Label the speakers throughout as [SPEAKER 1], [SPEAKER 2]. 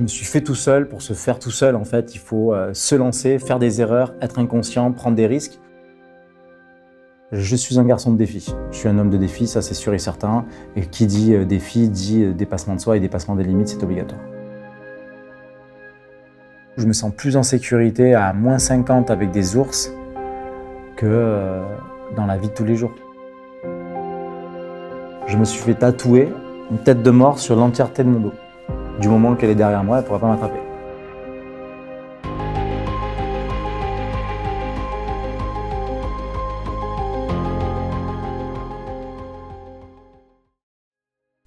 [SPEAKER 1] Je me suis fait tout seul. Pour se faire tout seul, en fait, il faut se lancer, faire des erreurs, être inconscient, prendre des risques. Je suis un garçon de défi. Je suis un homme de défi, ça c'est sûr et certain. Et qui dit défi, dit dépassement de soi et dépassement des limites, c'est obligatoire. Je me sens plus en sécurité à moins 50 avec des ours que dans la vie de tous les jours. Je me suis fait tatouer une tête de mort sur l'entièreté de mon dos. Du moment qu'elle est derrière moi, elle ne pourra pas m'attraper.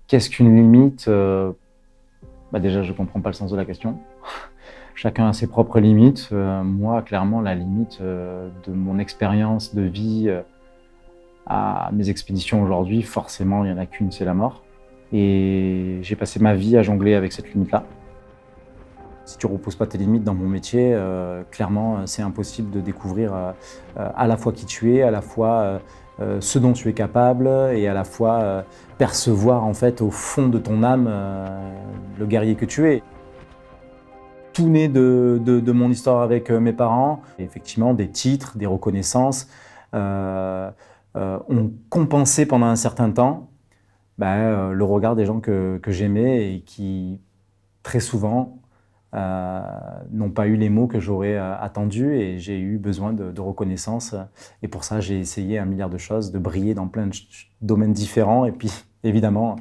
[SPEAKER 1] Qu'est-ce qu'une limite? Déjà, je ne comprends pas le sens de la question. Chacun a ses propres limites. Moi, clairement, la limite de mon expérience de vie à mes expéditions aujourd'hui, forcément, il n'y en a qu'une, c'est la mort. Et j'ai passé ma vie à jongler avec cette limite-là. Si tu ne repousses pas tes limites dans mon métier, clairement, c'est impossible de découvrir à la fois qui tu es, à la fois ce dont tu es capable et à la fois percevoir en fait au fond de ton âme le guerrier que tu es. Tout naît de mon histoire avec mes parents. Et effectivement, des titres, des reconnaissances ont compensé pendant un certain temps le regard des gens que j'aimais et qui, très souvent, n'ont pas eu les mots que j'aurais attendus et j'ai eu besoin de reconnaissance. Et pour ça, j'ai essayé un milliard de choses, de briller dans plein de domaines différents et puis, évidemment,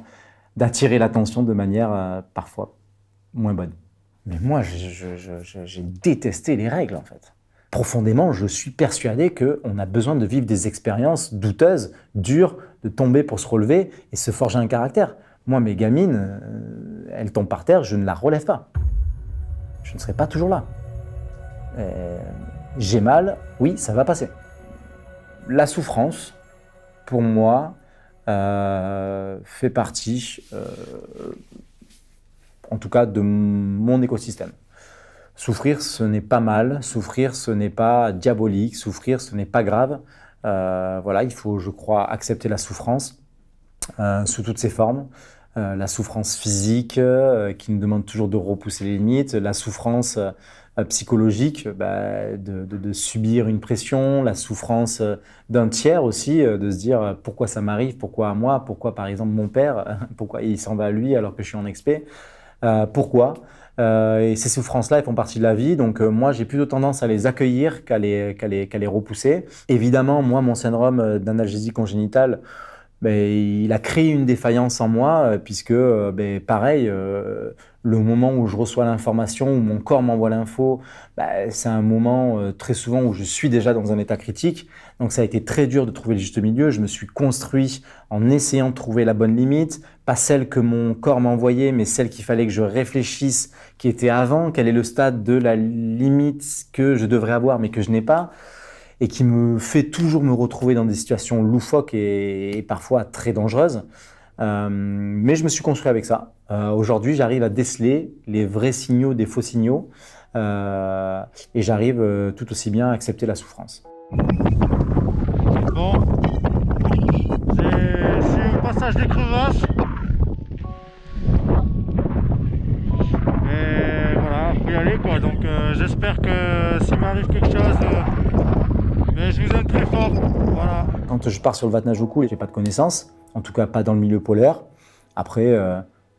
[SPEAKER 1] d'attirer l'attention de manière parfois moins bonne. Mais moi, j'ai détesté les règles, en fait. Profondément, je suis persuadé qu'on a besoin de vivre des expériences douteuses, dures, de tomber pour se relever et se forger un caractère. Moi, mes gamines, elles tombent par terre, je ne la relève pas. Je ne serai pas toujours là. J'ai mal, oui, ça va passer. La souffrance, pour moi, fait partie, en tout cas, de mon écosystème. Souffrir, ce n'est pas mal. Souffrir, ce n'est pas diabolique. Souffrir, ce n'est pas grave. Il faut, je crois, accepter la souffrance sous toutes ses formes. La souffrance physique qui nous demande toujours de repousser les limites, la souffrance psychologique de subir une pression, la souffrance d'un tiers aussi, de se dire pourquoi ça m'arrive, pourquoi à moi, pourquoi par exemple mon père, pourquoi il s'en va à lui alors que je suis en expé, pourquoi et ces souffrances-là, elles font partie de la vie, donc moi j'ai plutôt tendance à les accueillir qu'à les repousser. Évidemment, moi mon syndrome d'analgésie congénitale, il a créé une défaillance en moi puisque, pareil, le moment où je reçois l'information, où mon corps m'envoie l'info, c'est un moment très souvent où je suis déjà dans un état critique. Donc ça a été très dur de trouver le juste milieu. Je me suis construit en essayant de trouver la bonne limite, pas celle que mon corps m'envoyait, mais celle qu'il fallait que je réfléchisse, qui était avant, quel est le stade de la limite que je devrais avoir mais que je n'ai pas. Et qui me fait toujours me retrouver dans des situations loufoques et parfois très dangereuses. Mais je me suis construit avec ça. Aujourd'hui, j'arrive à déceler les vrais signaux des faux signaux et j'arrive tout aussi bien à accepter la souffrance.
[SPEAKER 2] Bon, je suis au passage des crevasses. Et voilà, faut y aller quoi. Donc j'espère que s'il m'arrive quelque chose... Mais je vous aime très fort, voilà.
[SPEAKER 1] Quand je pars sur le Vatnajökull, j'ai pas de connaissances, en tout cas pas dans le milieu polaire. Après,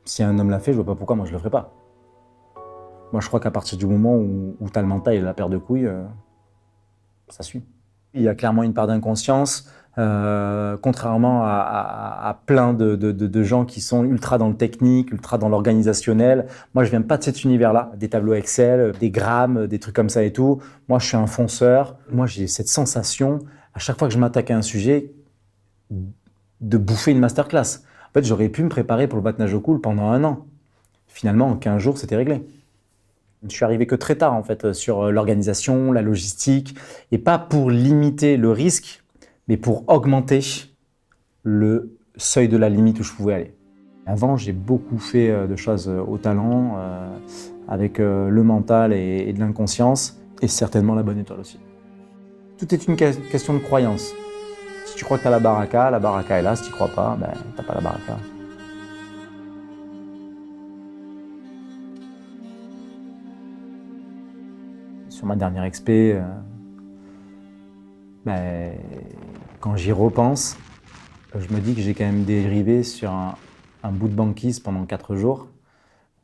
[SPEAKER 1] si un homme l'a fait, je vois pas pourquoi moi je le ferais pas. Moi je crois qu'à partir du moment où tu as le mental et la paire de couilles, ça suit. Il y a clairement une part d'inconscience, contrairement à plein de gens qui sont ultra dans le technique, ultra dans l'organisationnel. Moi, je viens pas de cet univers-là, des tableaux Excel, des grammes, des trucs comme ça et tout. Moi, je suis un fonceur. Moi, j'ai cette sensation, à chaque fois que je m'attaque à un sujet, de bouffer une masterclass. En fait, j'aurais pu me préparer pour le Vatnajökull pendant 1 an. Finalement, en 15 jours, c'était réglé. Je suis arrivé que très tard en fait sur l'organisation, la logistique, et pas pour limiter le risque, mais pour augmenter le seuil de la limite où je pouvais aller. Avant, j'ai beaucoup fait de choses au talent, avec le mental et de l'inconscience, et certainement la bonne étoile aussi. Tout est une question de croyance. Si tu crois que tu as la baraka est là. Si tu ne crois pas, tu n'as pas la baraka. sur ma dernière expé, quand j'y repense, je me dis que j'ai quand même dérivé sur un bout de banquise pendant 4 jours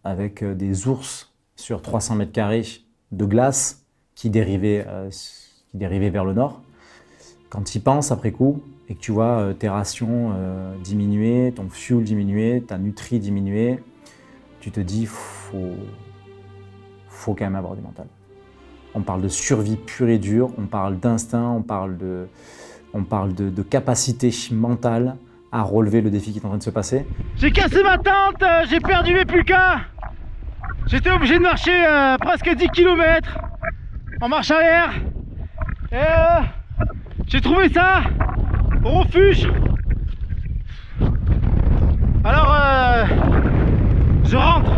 [SPEAKER 1] avec des ours sur 300 mètres carrés de glace qui dérivaient vers le nord. Quand tu y penses après coup et que tu vois tes rations diminuer, ton fuel diminuer, ta nutrie diminuer, tu te dis faut quand même avoir du mental. On parle de survie pure et dure, on parle d'instinct, on parle de capacité mentale à relever le défi qui est en train de se passer.
[SPEAKER 2] J'ai cassé ma tente, j'ai perdu mes pulkas. J'étais obligé de marcher presque 10 km en marche arrière. Et j'ai trouvé ça au refuge. Alors, je rentre.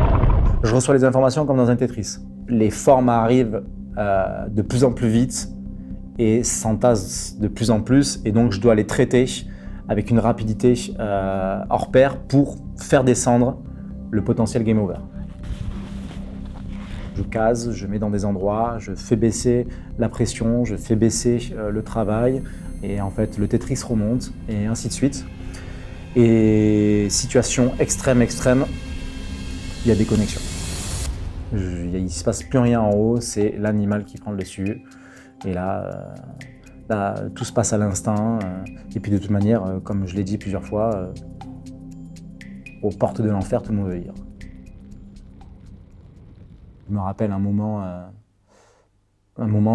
[SPEAKER 1] Je reçois les informations comme dans un Tetris. Les formes arrivent de plus en plus vite et s'entassent de plus en plus, et donc je dois les traiter avec une rapidité hors pair pour faire descendre le potentiel game over. Je case, je mets dans des endroits, je fais baisser la pression, je fais baisser le travail, et en fait le Tetris remonte, et ainsi de suite. Et situation extrême, il y a des connexions. Il ne se passe plus rien en haut, c'est l'animal qui prend le dessus. Et là, tout se passe à l'instinct. Et puis de toute manière, comme je l'ai dit plusieurs fois, aux portes de l'enfer, tout le monde veut vivre. Je me rappelle un moment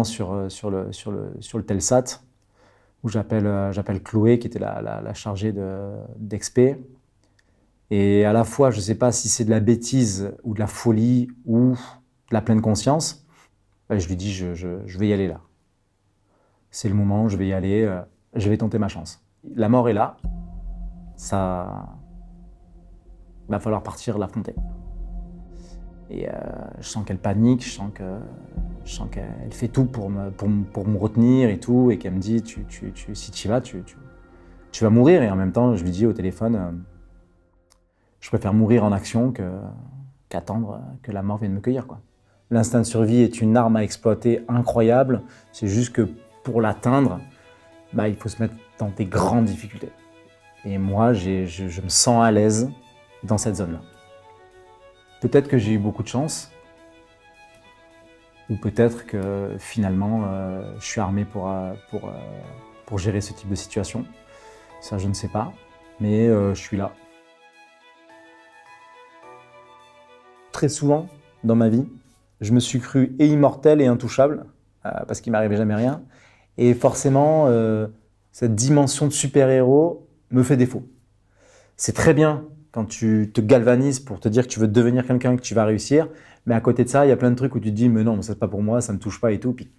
[SPEAKER 1] sur le Telsat où j'appelle Chloé, qui était la chargée d'expé. Et à la fois, je ne sais pas si c'est de la bêtise ou de la folie ou de la pleine conscience, je lui dis je vais y aller là. C'est le moment, je vais y aller, je vais tenter ma chance. La mort est là, ça va falloir partir l'affronter. Et je sens qu'elle panique, je sens qu'elle fait tout pour me retenir et tout, et qu'elle me dit si tu y vas, tu vas mourir. Et en même temps, je lui dis au téléphone, je préfère mourir en action qu'attendre que la mort vienne me cueillir, quoi. L'instinct de survie est une arme à exploiter incroyable, c'est juste que pour l'atteindre, il faut se mettre dans des grandes difficultés. Et moi, je me sens à l'aise dans cette zone-là. Peut-être que j'ai eu beaucoup de chance, ou peut-être que finalement, je suis armé pour gérer ce type de situation. Ça, je ne sais pas, mais je suis là. Très souvent dans ma vie, je me suis cru et immortel et intouchable, parce qu'il ne m'arrivait jamais rien. Et forcément, cette dimension de super-héros me fait défaut. C'est très bien quand tu te galvanises pour te dire que tu veux devenir quelqu'un, que tu vas réussir, mais à côté de ça, il y a plein de trucs où tu te dis « mais non, ça c'est pas pour moi, ça me touche pas et tout ». Puis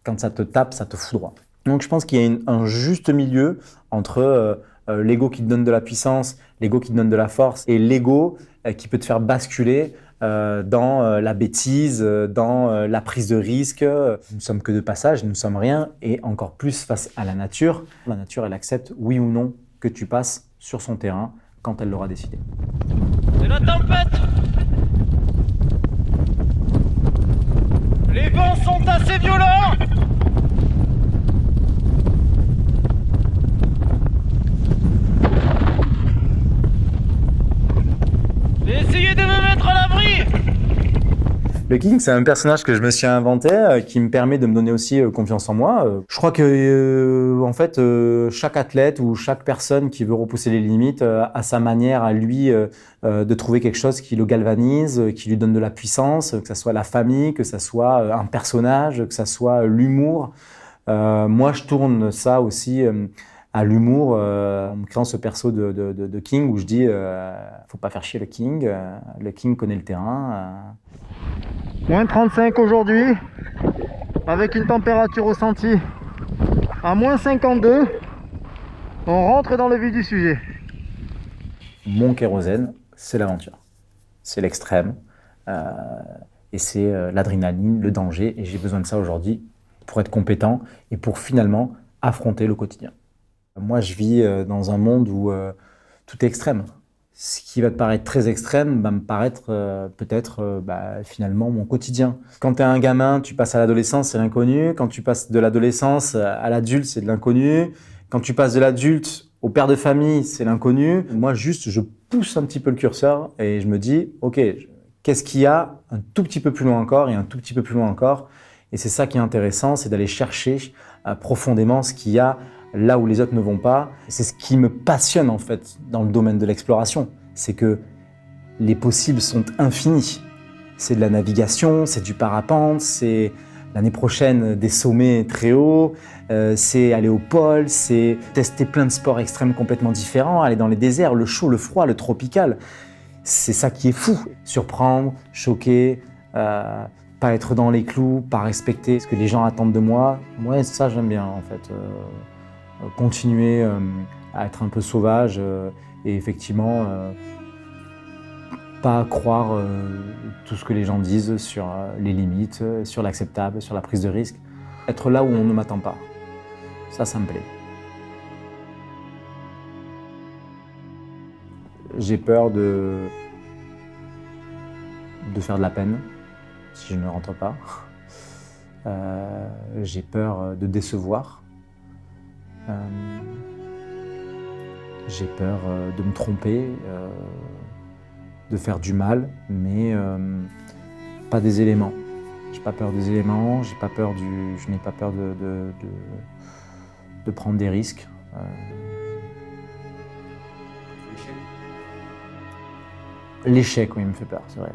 [SPEAKER 1] quand ça te tape, ça te fout droit. Donc je pense qu'il y a un juste milieu entre l'ego qui te donne de la puissance, l'ego qui te donne de la force, et l'ego qui peut te faire basculer dans la bêtise, dans la prise de risque. Nous ne sommes que de passage, nous ne sommes rien, et encore plus face à la nature. La nature, elle accepte, oui ou non, que tu passes sur son terrain quand elle l'aura décidé.
[SPEAKER 2] C'est la tempête! Les vents sont assez violents! J'ai essayé de me mettre à l'abri!
[SPEAKER 1] Le King, c'est un personnage que je me suis inventé, qui me permet de me donner aussi confiance en moi. Je crois que en fait, chaque athlète ou chaque personne qui veut repousser les limites a sa manière à lui de trouver quelque chose qui le galvanise, qui lui donne de la puissance, que ce soit la famille, que ce soit un personnage, que ce soit l'humour. Moi, je tourne ça aussi à l'humour en me créant ce perso de King où je dis faut pas faire chier le King connaît le terrain.
[SPEAKER 2] Moins 35 aujourd'hui, avec une température ressentie à moins 52. On rentre dans le vif du sujet.
[SPEAKER 1] Mon kérosène, c'est l'aventure. C'est l'extrême. Et c'est l'adrénaline, le danger. Et j'ai besoin de ça aujourd'hui pour être compétent et pour finalement affronter le quotidien. Moi, je vis dans un monde où tout est extrême. ce qui va te paraître très extrême va me paraître peut-être finalement mon quotidien. Quand tu es un gamin, tu passes à l'adolescence, c'est l'inconnu. Quand tu passes de l'adolescence à l'adulte, c'est de l'inconnu. Quand tu passes de l'adulte au père de famille, c'est l'inconnu. Moi, juste, je pousse un petit peu le curseur et je me dis, OK, qu'est-ce qu'il y a un tout petit peu plus loin encore et un tout petit peu plus loin encore? Et c'est ça qui est intéressant, c'est d'aller chercher profondément ce qu'il y a là où les autres ne vont pas. C'est ce qui me passionne en fait dans le domaine de l'exploration. C'est que les possibles sont infinis. C'est de la navigation, c'est du parapente, c'est l'année prochaine des sommets très hauts, c'est aller au pôle, c'est tester plein de sports extrêmes complètement différents, aller dans les déserts, le chaud, le froid, le tropical. C'est ça qui est fou. Surprendre, choquer, pas être dans les clous, pas respecter ce que les gens attendent de moi. Ouais, ça j'aime bien en fait. Continuer à être un peu sauvage et effectivement pas croire tout ce que les gens disent sur les limites, sur l'acceptable, sur la prise de risque. Être là où on ne m'attend pas. Ça me plaît. J'ai peur de faire de la peine si je ne rentre pas. J'ai peur de décevoir. J'ai peur de me tromper, de faire du mal, mais pas des éléments. J'ai pas peur des éléments, je n'ai pas peur de prendre des risques. L'échec, oui, me fait peur, c'est vrai.